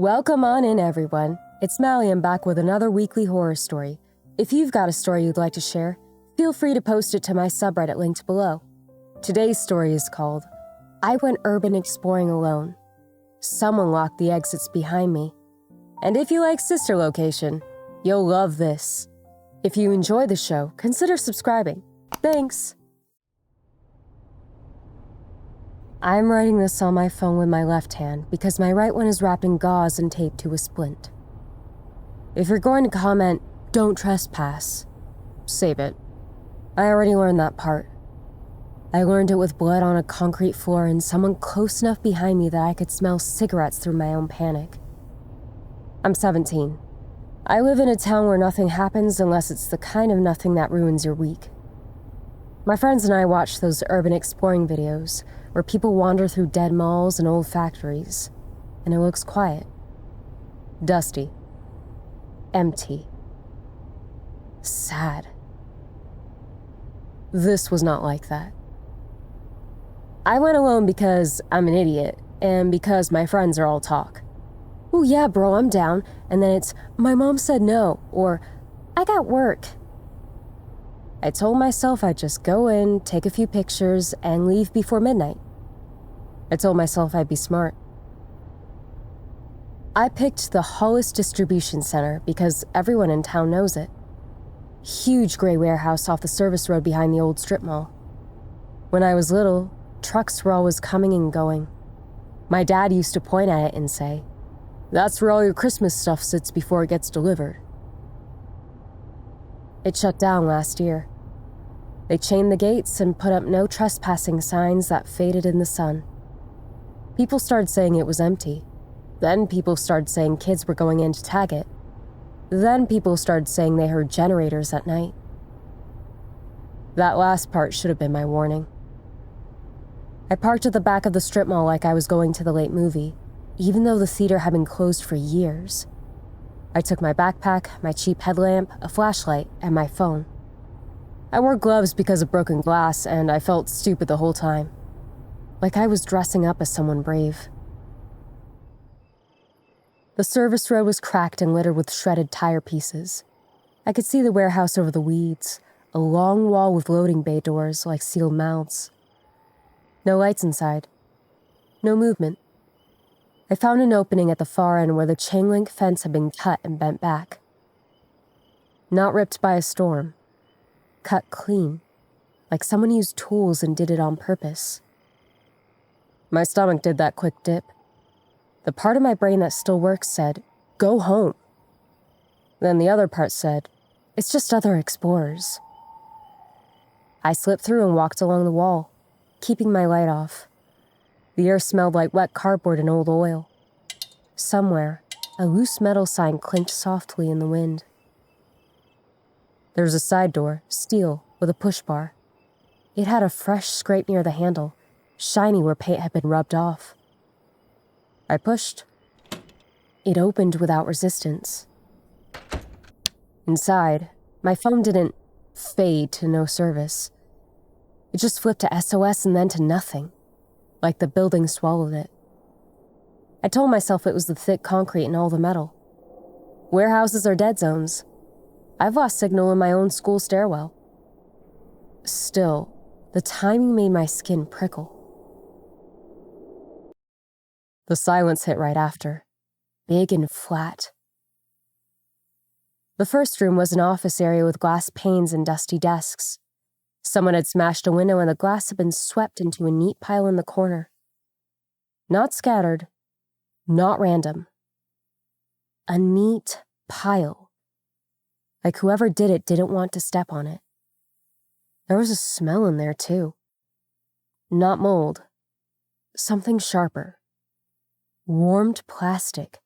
Welcome on in, everyone. It's Malliem back with another weekly horror story. If you've got a story you'd like to share, feel free to post it to my subreddit linked below. Today's story is called, I Went Urban Exploring Alone. Someone locked the exits behind me. And if you like Sister Location, you'll love this. If you enjoy the show, consider subscribing. Thanks! I'm writing this on my phone with my left hand because my right one is wrapped in gauze and taped to a splint. If you're going to comment, don't trespass, save it. I already learned that part. I learned it with blood on a concrete floor and someone close enough behind me that I could smell cigarettes through my own panic. I'm 17. I live in a town where nothing happens unless it's the kind of nothing that ruins your week. My friends and I watch those urban exploring videos where people wander through dead malls and old factories, and it looks quiet, dusty, empty, sad. This was not like that. I went alone because I'm an idiot, and because my friends are all talk. Oh yeah, bro, I'm down, and then it's, my mom said no, or, I got work. I told myself I'd just go in, take a few pictures, and leave before midnight. I told myself I'd be smart. I picked the Hollis Distribution Center because everyone in town knows it. Huge gray warehouse off the service road behind the old strip mall. When I was little, trucks were always coming and going. My dad used to point at it and say, "That's where all your Christmas stuff sits before it gets delivered." It shut down last year. They chained the gates and put up no trespassing signs that faded in the sun. People started saying it was empty. Then people started saying kids were going in to tag it. Then people started saying they heard generators at night. That last part should have been my warning. I parked at the back of the strip mall like I was going to the late movie, even though the theater had been closed for years. I took my backpack, my cheap headlamp, a flashlight, and my phone. I wore gloves because of broken glass, and I felt stupid the whole time. Like I was dressing up as someone brave. The service road was cracked and littered with shredded tire pieces. I could see the warehouse over the weeds, a long wall with loading bay doors like sealed mouths. No lights inside. No movement. I found an opening at the far end where the chain link fence had been cut and bent back. Not ripped by a storm. Cut clean, like someone used tools and did it on purpose. My stomach did that quick dip. The part of my brain that still works said, "Go home." Then the other part said, "It's just other explorers." I slipped through and walked along the wall, keeping my light off. The air smelled like wet cardboard and old oil. Somewhere, a loose metal sign clinked softly in the wind. There was a side door, steel, with a push bar. It had a fresh scrape near the handle, shiny where paint had been rubbed off. I pushed. It opened without resistance. Inside, my phone didn't fade to no service. It just flipped to SOS and then to nothing, like the building swallowed it. I told myself it was the thick concrete and all the metal. Warehouses are dead zones. I've lost signal in my own school stairwell. Still, the timing made my skin prickle. The silence hit right after, big and flat. The first room was an office area with glass panes and dusty desks. Someone had smashed a window and the glass had been swept into a neat pile in the corner. Not scattered, not random. A neat pile. Like whoever did it didn't want to step on it. There was a smell in there, too. Not mold. Something sharper. Warmed plastic,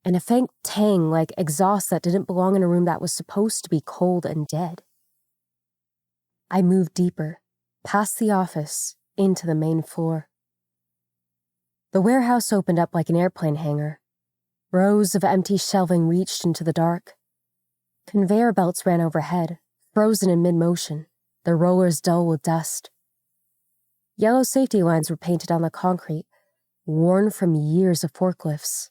and a faint tang like exhaust that didn't belong in a room that was supposed to be cold and dead. I moved deeper, past the office, into the main floor. The warehouse opened up like an airplane hangar. Rows of empty shelving reached into the dark. Conveyor belts ran overhead, frozen in mid-motion, their rollers dull with dust. Yellow safety lines were painted on the concrete, worn from years of forklifts.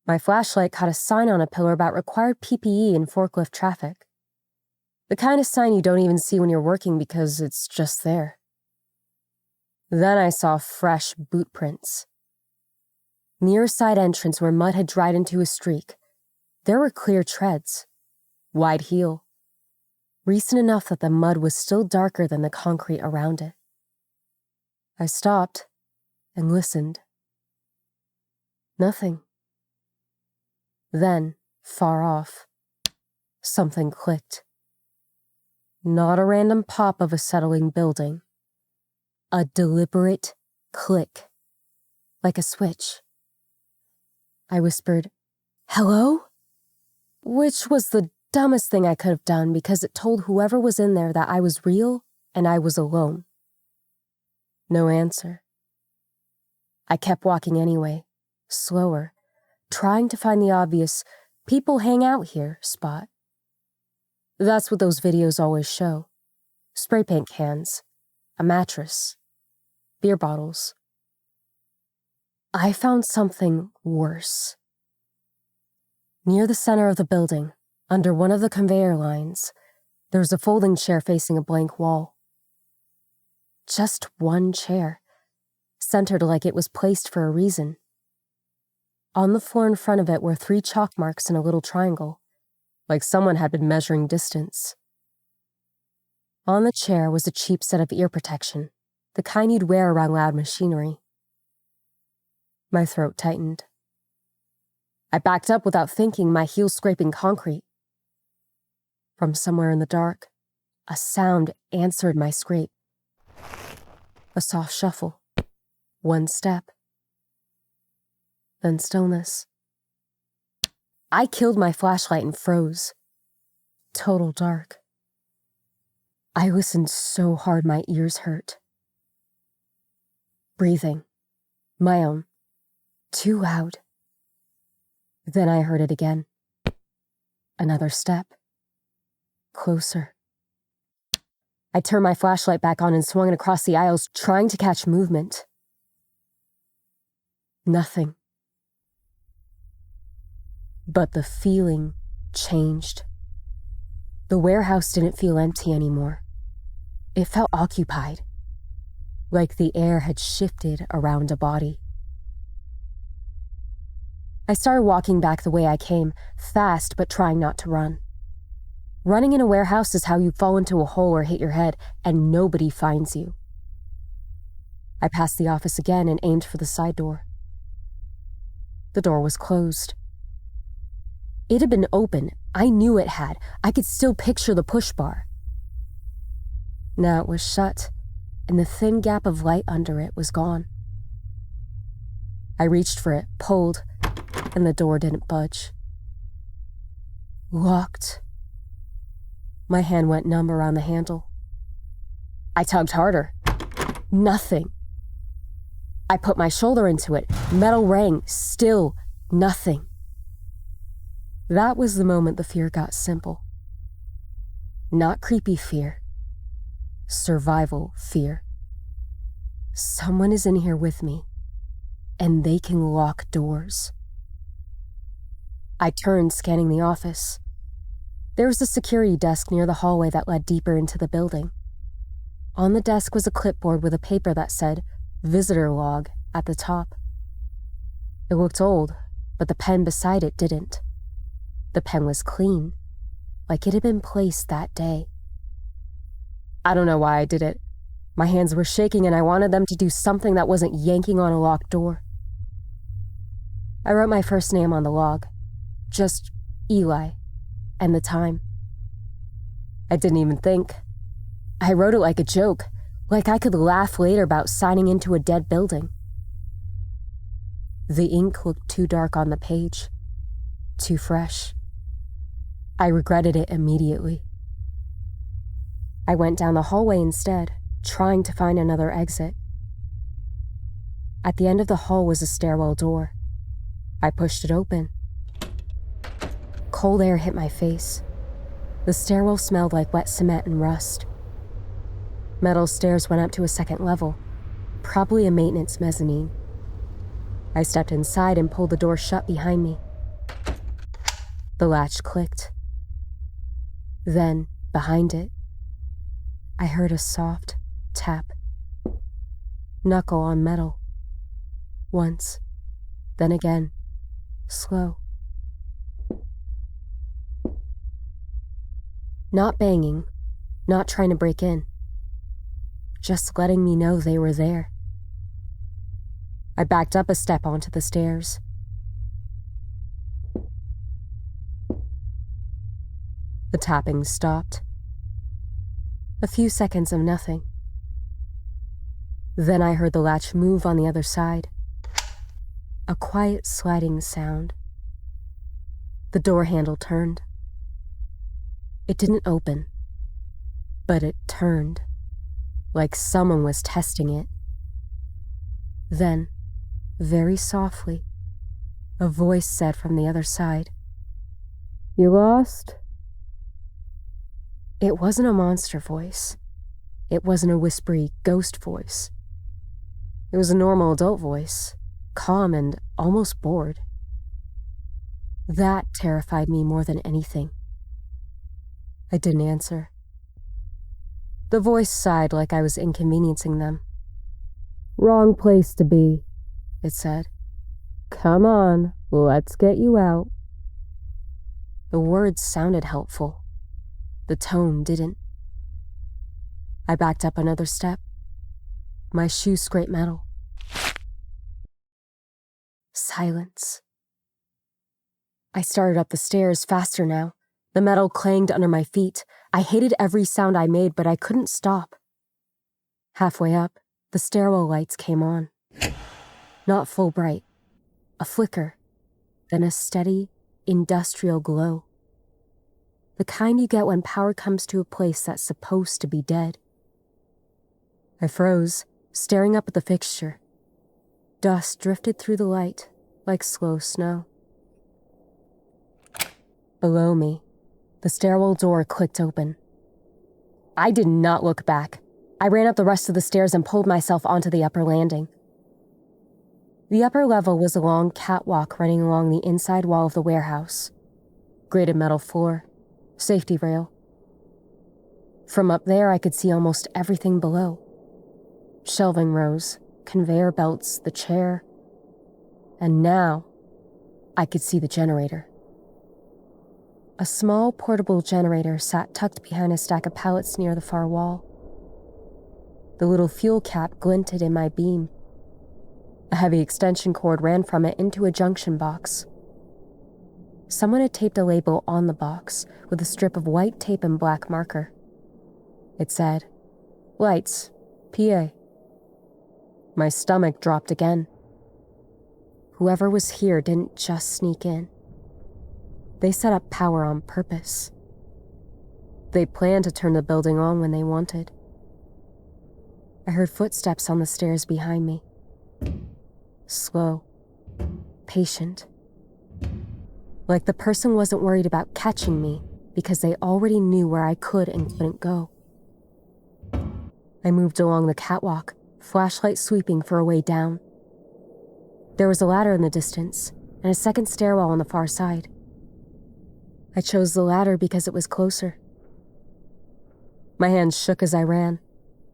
My flashlight caught a sign on a pillar about required PPE in forklift traffic. The kind of sign you don't even see when you're working because it's just there. Then I saw fresh boot prints. Near a side entrance where mud had dried into a streak, there were clear treads, wide heel, recent enough that the mud was still darker than the concrete around it. I stopped and listened. Nothing. Then, far off, something clicked. Not a random pop of a settling building. A deliberate click, like a switch. I whispered, "Hello?" Which was the dumbest thing I could have done because it told whoever was in there that I was real and I was alone. No answer. I kept walking anyway, slower, trying to find the obvious "people hang out here" spot. That's what those videos always show. Spray paint cans, a mattress, beer bottles. I found something worse. Near the center of the building, under one of the conveyor lines, there was a folding chair facing a blank wall. Just one chair, centered like it was placed for a reason. On the floor in front of it were 3 chalk marks in a little triangle, like someone had been measuring distance. On the chair was a cheap set of ear protection, the kind you'd wear around loud machinery. My throat tightened. I backed up without thinking, my heels scraping concrete. From somewhere in the dark, a sound answered my scrape. A soft shuffle. One step. Then stillness. I killed my flashlight and froze. Total dark. I listened so hard my ears hurt. Breathing. My own. Too loud. Then I heard it again. Another step. Closer. I turned my flashlight back on and swung it across the aisles, trying to catch movement. Nothing. But the feeling changed. The warehouse didn't feel empty anymore. It felt occupied, like the air had shifted around a body. I started walking back the way I came, fast but trying not to run. Running in a warehouse is how you fall into a hole or hit your head and nobody finds you. I passed the office again and aimed for the side door. The door was closed. It had been open. I knew it had. I could still picture the push bar. Now it was shut, and the thin gap of light under it was gone. I reached for it, pulled, and the door didn't budge. Locked. My hand went numb around the handle. I tugged harder. Nothing. I put my shoulder into it. Metal rang. Still nothing. That was the moment the fear got simple. Not creepy fear. Survival fear. Someone is in here with me, and they can lock doors. I turned, scanning the office. There was a security desk near the hallway that led deeper into the building. On the desk was a clipboard with a paper that said "Visitor Log" at the top. It looked old, but the pen beside it didn't. The pen was clean, like it had been placed that day. I don't know why I did it. My hands were shaking and I wanted them to do something that wasn't yanking on a locked door. I wrote my first name on the log, just Eli, and the time. I didn't even think. I wrote it like a joke, like I could laugh later about signing into a dead building. The ink looked too dark on the page, too fresh. I regretted it immediately. I went down the hallway instead, trying to find another exit. At the end of the hall was a stairwell door. I pushed it open. Cold air hit my face. The stairwell smelled like wet cement and rust. Metal stairs went up to a second level, probably a maintenance mezzanine. I stepped inside and pulled the door shut behind me, The latch clicked. Then, behind it, I heard a soft tap. Knuckle on metal. Once, then again, slow. Not banging, not trying to break in. Just letting me know they were there. I backed up a step onto the stairs. The tapping stopped. A few seconds of nothing. Then I heard the latch move on the other side. A quiet sliding sound. The door handle turned. It didn't open, but it turned, like someone was testing it. Then, very softly, a voice said from the other side, "You lost?" It wasn't a monster voice. It wasn't a whispery ghost voice. It was a normal adult voice, calm and almost bored. That terrified me more than anything. I didn't answer. The voice sighed like I was inconveniencing them. "Wrong place to be," it said. "Come on, let's get you out." The words sounded helpful. The tone didn't. I backed up another step. My shoe scraped metal. Silence. I started up the stairs faster now. The metal clanged under my feet. I hated every sound I made, but I couldn't stop. Halfway up, the stairwell lights came on. Not full bright. A flicker. Then a steady, industrial glow. The kind you get when power comes to a place that's supposed to be dead. I froze, staring up at the fixture. Dust drifted through the light, like slow snow. Below me, the stairwell door clicked open. I did not look back. I ran up the rest of the stairs and pulled myself onto the upper landing. The upper level was a long catwalk running along the inside wall of the warehouse. Grated metal floor, safety rail. From up there, I could see almost everything below. Shelving rows, conveyor belts, the chair. And now, I could see the generator. A small portable generator sat tucked behind a stack of pallets near the far wall. The little fuel cap glinted in my beam. A heavy extension cord ran from it into a junction box. Someone had taped a label on the box with a strip of white tape and black marker. It said, "Lights, PA." My stomach dropped again. Whoever was here didn't just sneak in. They set up power on purpose. They planned to turn the building on when they wanted. I heard footsteps on the stairs behind me. Slow, patient. Like the person wasn't worried about catching me because they already knew where I could and couldn't go. I moved along the catwalk, flashlight sweeping for a way down. There was a ladder in the distance and a second stairwell on the far side. I chose the ladder because it was closer. My hands shook as I ran.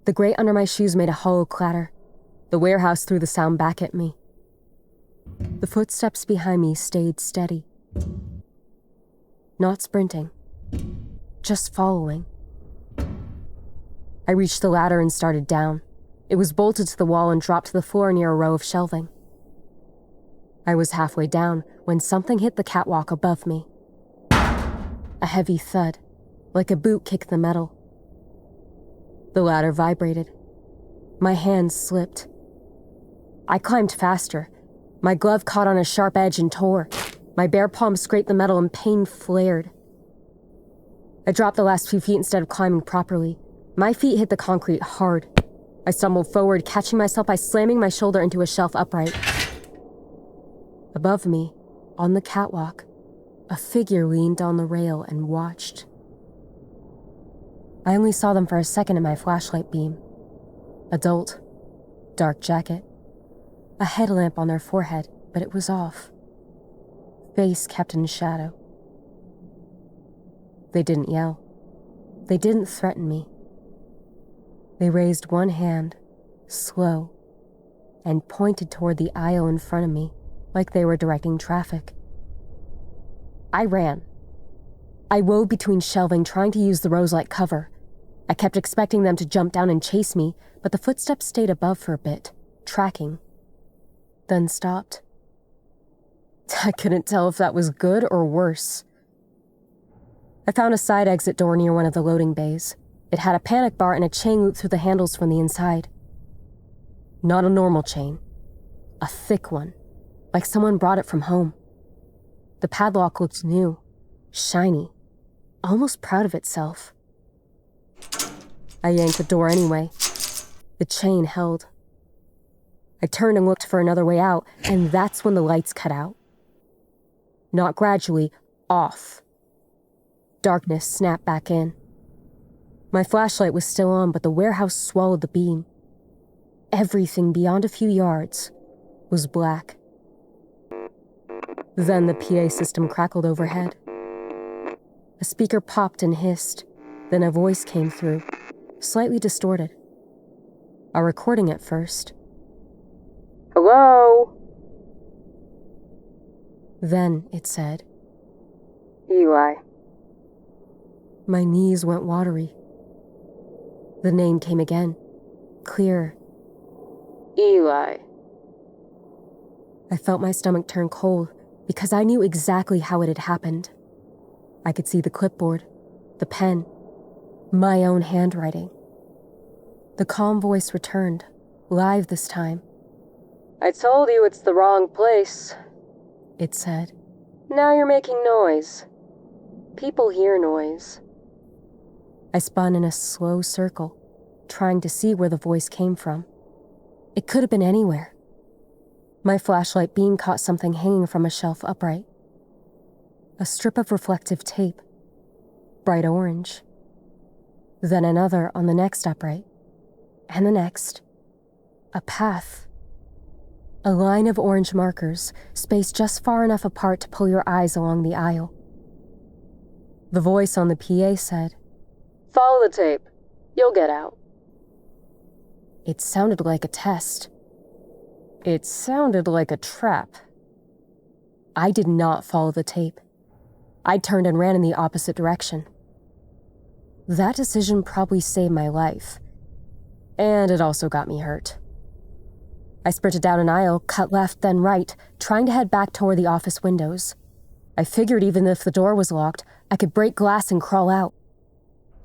The grate under my shoes made a hollow clatter. The warehouse threw the sound back at me. The footsteps behind me stayed steady. Not sprinting, just following. I reached the ladder and started down. It was bolted to the wall and dropped to the floor near a row of shelving. I was halfway down when something hit the catwalk above me. A heavy thud, like a boot kicked the metal. The ladder vibrated. My hands slipped. I climbed faster. My glove caught on a sharp edge and tore. My bare palm scraped the metal and pain flared. I dropped the last few feet instead of climbing properly. My feet hit the concrete hard. I stumbled forward, catching myself by slamming my shoulder into a shelf upright. Above me, on the catwalk, a figure leaned on the rail and watched. I only saw them for a second in my flashlight beam. Adult, dark jacket, a headlamp on their forehead, but it was off. Face kept in shadow. They didn't yell. They didn't threaten me. They raised one hand, slow, and pointed toward the aisle in front of me, like they were directing traffic. I ran. I wove between shelving, trying to use the rows like cover. I kept expecting them to jump down and chase me, but the footsteps stayed above for a bit, tracking, then stopped. I couldn't tell if that was good or worse. I found a side exit door near one of the loading bays. It had a panic bar and a chain loop through the handles from the inside. Not a normal chain. A thick one, like someone brought it from home. The padlock looked new, shiny, almost proud of itself. I yanked the door anyway. The chain held. I turned and looked for another way out, and that's when the lights cut out. Not gradually, off. Darkness snapped back in. My flashlight was still on, but the warehouse swallowed the beam. Everything beyond a few yards was black. Then the PA system crackled overhead. A speaker popped and hissed, then a voice came through, slightly distorted. A recording at first. "Hello?" Then it said, "Eli." My knees went watery. The name came again, clearer. "Eli." I felt my stomach turn cold because I knew exactly how it had happened. I could see the clipboard, the pen, my own handwriting. The calm voice returned, live this time. "I told you it's the wrong place," it said. "Now you're making noise. People hear noise." I spun in a slow circle, trying to see where the voice came from. It could have been anywhere. My flashlight beam caught something hanging from a shelf upright. A strip of reflective tape, bright orange. Then another on the next upright, and the next. A path. A line of orange markers, spaced just far enough apart to pull your eyes along the aisle. The voice on the PA said, "Follow the tape. You'll get out." It sounded like a test. It sounded like a trap. I did not follow the tape. I turned and ran in the opposite direction. That decision probably saved my life. And it also got me hurt. I sprinted down an aisle, cut left, then right, trying to head back toward the office windows. I figured even if the door was locked, I could break glass and crawl out.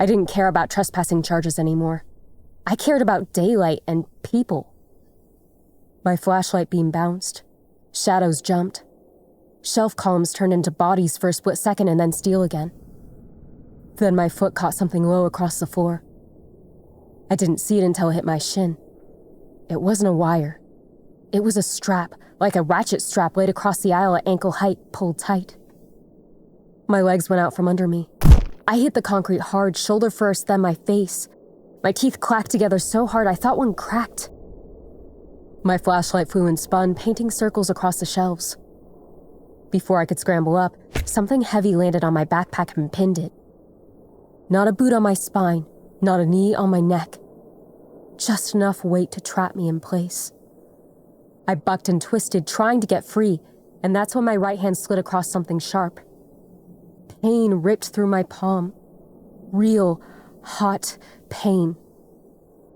I didn't care about trespassing charges anymore. I cared about daylight and people. My flashlight beam bounced. Shadows jumped. Shelf columns turned into bodies for a split second and then steel again. Then my foot caught something low across the floor. I didn't see it until it hit my shin. It wasn't a wire. It was a strap, like a ratchet strap laid across the aisle at ankle height, pulled tight. My legs went out from under me. I hit the concrete hard, shoulder first, then my face. My teeth clacked together so hard I thought one cracked. My flashlight flew and spun, painting circles across the shelves. Before I could scramble up, something heavy landed on my backpack and pinned it. Not a boot on my spine, not a knee on my neck. Just enough weight to trap me in place. I bucked and twisted, trying to get free, and that's when my right hand slid across something sharp. Pain ripped through my palm. Real, hot pain.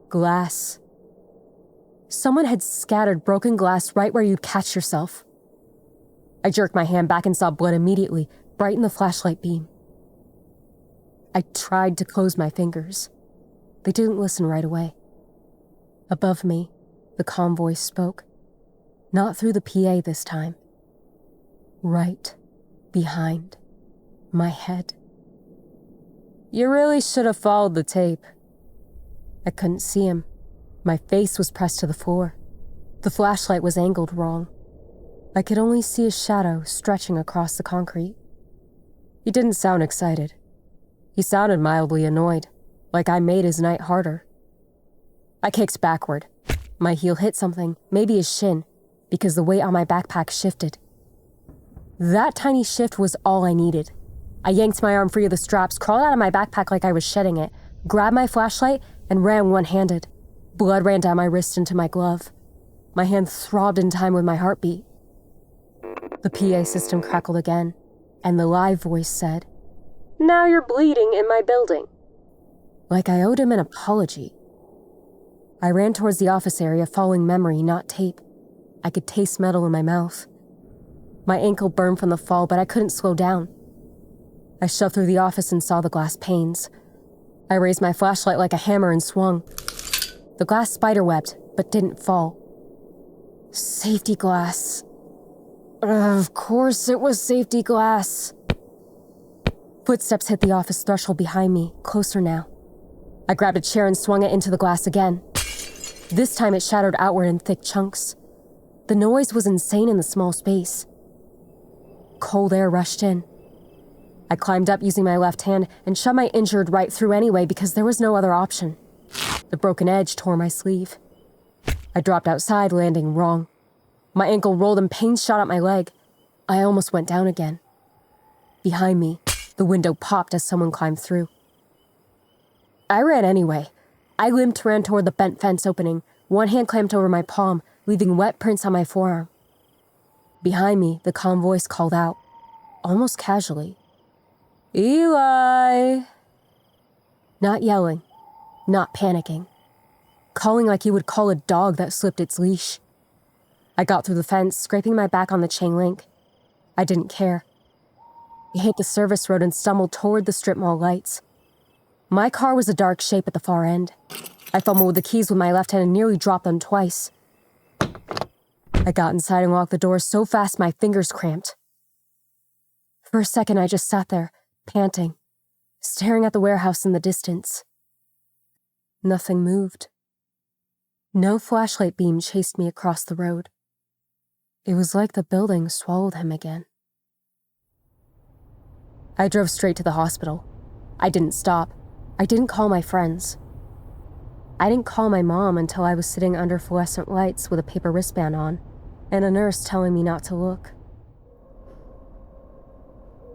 Glass. Someone had scattered broken glass right where you'd catch yourself. I jerked my hand back and saw blood immediately, bright in the flashlight beam. I tried to close my fingers. They didn't listen right away. Above me, the calm voice spoke. Not through the PA this time. Right behind my head. "You really should have followed the tape." I couldn't see him. My face was pressed to the floor. The flashlight was angled wrong. I could only see a shadow stretching across the concrete. He didn't sound excited. He sounded mildly annoyed, like I made his night harder. I kicked backward. My heel hit something, maybe his shin, because the weight on my backpack shifted. That tiny shift was all I needed. I yanked my arm free of the straps, crawled out of my backpack like I was shedding it, grabbed my flashlight, and ran one-handed. Blood ran down my wrist into my glove. My hand throbbed in time with my heartbeat. The PA system crackled again, and the live voice said, "Now you're bleeding in my building." Like I owed him an apology. I ran towards the office area, following memory, not tape. I could taste metal in my mouth. My ankle burned from the fall, but I couldn't slow down. I shoved through the office and saw the glass panes. I raised my flashlight like a hammer and swung. The glass spiderwebbed, but didn't fall. Safety glass. Of course it was safety glass. Footsteps hit the office threshold behind me, closer now. I grabbed a chair and swung it into the glass again. This time it shattered outward in thick chunks. The noise was insane in the small space. Cold air rushed in. I climbed up using my left hand and shoved my injured right through anyway because there was no other option. The broken edge tore my sleeve. I dropped outside, landing wrong. My ankle rolled and pain shot up my leg. I almost went down again. Behind me, the window popped as someone climbed through. I ran anyway. I limped ran toward the bent fence opening, one hand clamped over my palm, leaving wet prints on my forearm. Behind me, the calm voice called out, almost casually, "Eli!" Not yelling, not panicking. Calling like you would call a dog that slipped its leash. I got through the fence, scraping my back on the chain link. I didn't care. I hit the service road and stumbled toward the strip mall lights. My car was a dark shape at the far end. I fumbled with the keys with my left hand and nearly dropped them twice. I got inside and locked the door so fast my fingers cramped. For a second, I just sat there, panting, staring at the warehouse in the distance. Nothing moved. No flashlight beam chased me across the road. It was like the building swallowed him again. I drove straight to the hospital. I didn't stop. I didn't call my friends. I didn't call my mom until I was sitting under fluorescent lights with a paper wristband on, and a nurse telling me not to look.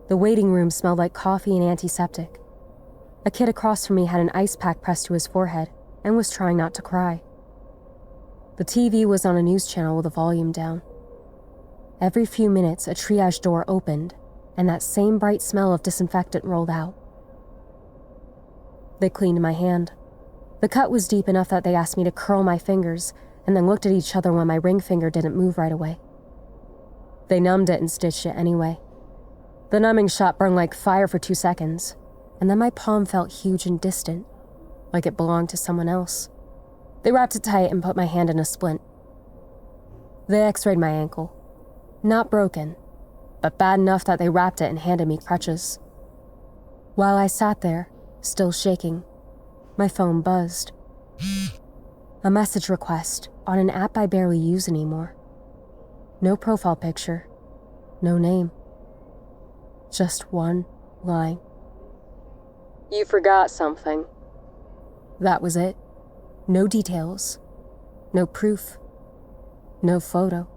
The waiting room smelled like coffee and antiseptic. A kid across from me had an ice pack pressed to his forehead and was trying not to cry. The TV was on a news channel with the volume down. Every few minutes, a triage door opened, and that same bright smell of disinfectant rolled out. They cleaned my hand. The cut was deep enough that they asked me to curl my fingers and then looked at each other when my ring finger didn't move right away. They numbed it and stitched it anyway. The numbing shot burned like fire for 2 seconds, and then my palm felt huge and distant, like it belonged to someone else. They wrapped it tight and put my hand in a splint. They x-rayed my ankle. Not broken, but bad enough that they wrapped it and handed me crutches. While I sat there, still shaking, my phone buzzed. A message request on an app I barely use anymore. No profile picture, no name. Just one line. "You forgot something." That was it. No details. No proof. No photo.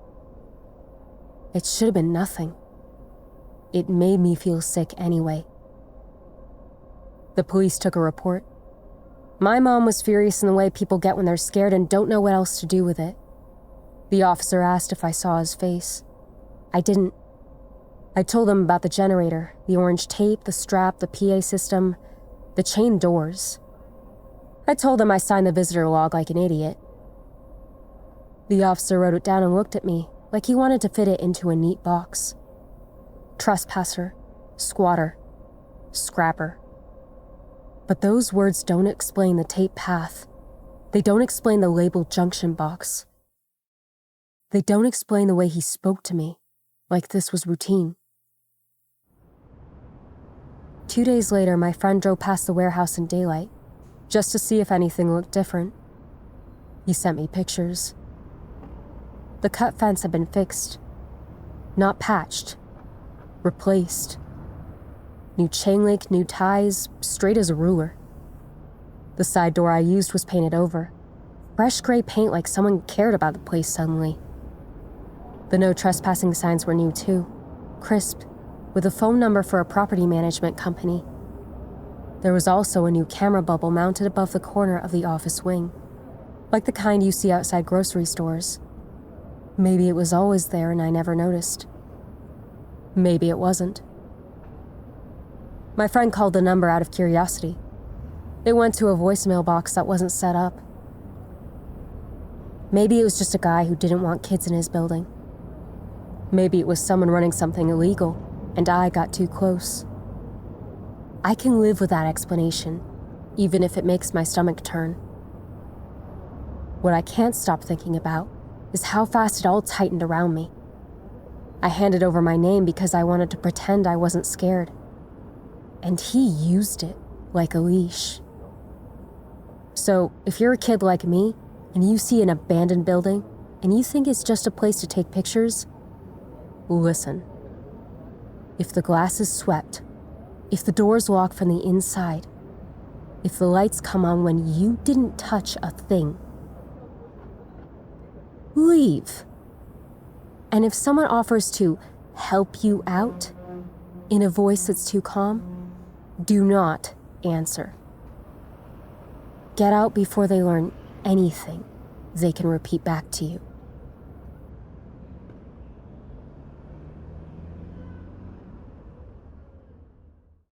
It should have been nothing. It made me feel sick anyway. The police took a report. My mom was furious in the way people get when they're scared and don't know what else to do with it. The officer asked if I saw his face. I didn't. I told them about the generator, the orange tape, the strap, the PA system, the chain doors. I told them I signed the visitor log like an idiot. The officer wrote it down and looked at me like he wanted to fit it into a neat box. Trespasser, squatter, scrapper. But those words don't explain the tape path. They don't explain the labeled junction box. They don't explain the way he spoke to me, like this was routine. 2 days later, my friend drove past the warehouse in daylight, just to see if anything looked different. He sent me pictures. The cut fence had been fixed. Not patched. Replaced. New chain link, new ties, straight as a ruler. The side door I used was painted over. Fresh gray paint like someone cared about the place suddenly. The no trespassing signs were new too. Crisp. with a phone number for a property management company. There was also a new camera bubble mounted above the corner of the office wing, like the kind you see outside grocery stores. Maybe it was always there and I never noticed. Maybe it wasn't. My friend called the number out of curiosity. It went to a voicemail box that wasn't set up. Maybe it was just a guy who didn't want kids in his building. Maybe it was someone running something illegal, and I got too close. I can live with that explanation, even if it makes my stomach turn. What I can't stop thinking about is how fast it all tightened around me. I handed over my name because I wanted to pretend I wasn't scared. And he used it like a leash. So, if you're a kid like me, and you see an abandoned building, and you think it's just a place to take pictures, listen. If the glass is swept, if the doors lock from the inside, if the lights come on when you didn't touch a thing, leave. And if someone offers to help you out in a voice that's too calm, do not answer. Get out before they learn anything they can repeat back to you.